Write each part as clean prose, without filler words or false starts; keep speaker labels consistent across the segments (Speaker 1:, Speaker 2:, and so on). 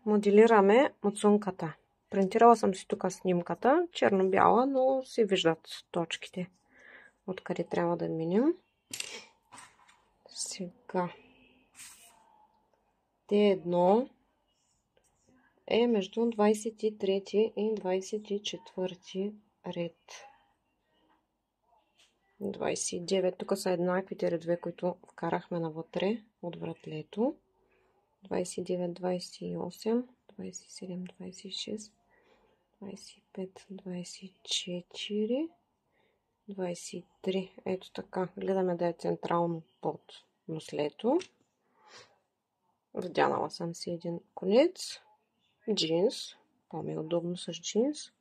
Speaker 1: моделираме муцунката. Принтирала съм си тук снимката, черно-бяла, но се виждат точките, откъде трябва да минем. Сега Т1 е между 23 и 24 ред. 29. Тук са еднаквите редове, които вкарахме навътре от вратлето. 29, 28, 27, 26, 25, 24, 23. Ето така. Гледаме да е централно под нослето. Вдянала съм си един конец. Джинс. По-ми е удобно с джинс.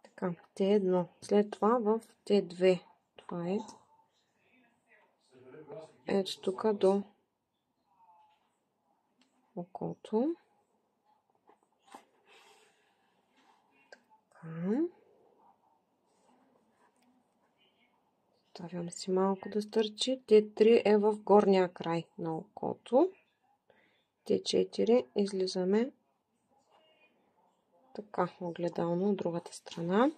Speaker 1: Така, Т1. След това в Т2. Това е ето тук до окото. Така. Ставям си малко да стърчи. Т3 е в горния край на окото. Т4 излизаме така огледално от другата страна.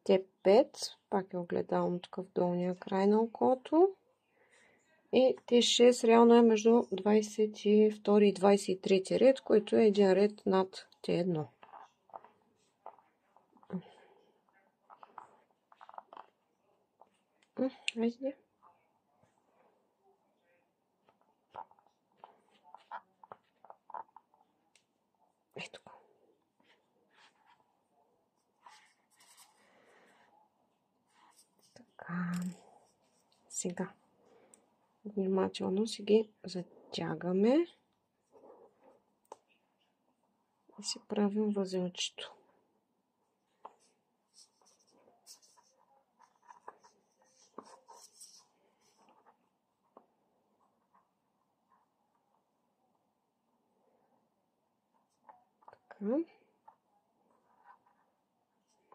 Speaker 1: Т5 пак е огледално тук в долния край на окото. И Т6 реално е между 22 и 23 ред, който е един ред над Т1. Айде. Ето. Така. Сега. Внимателно си ги затягаме. И си правим възелчето. Така.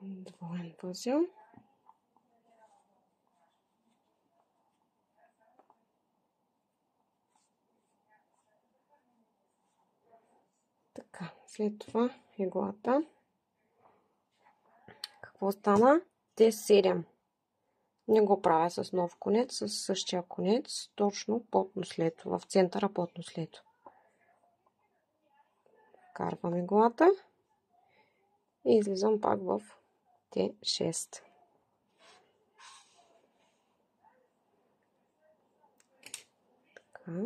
Speaker 1: Двоен възел. Така, след това иглата. Какво стана? Т7. Не го правя с нов конец, с същия конец, точно под нослето, в центъра под нослето. Вкарвам иглата и излизам пак в Т6. Така.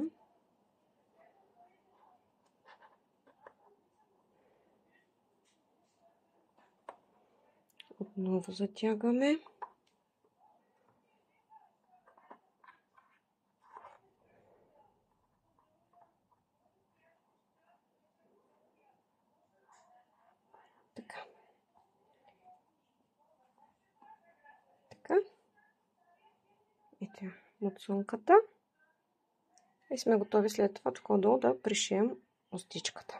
Speaker 1: Отново затягаме. Така. Така. Ето муцунката. И сме готови след това тук отдолу да пришием устичката.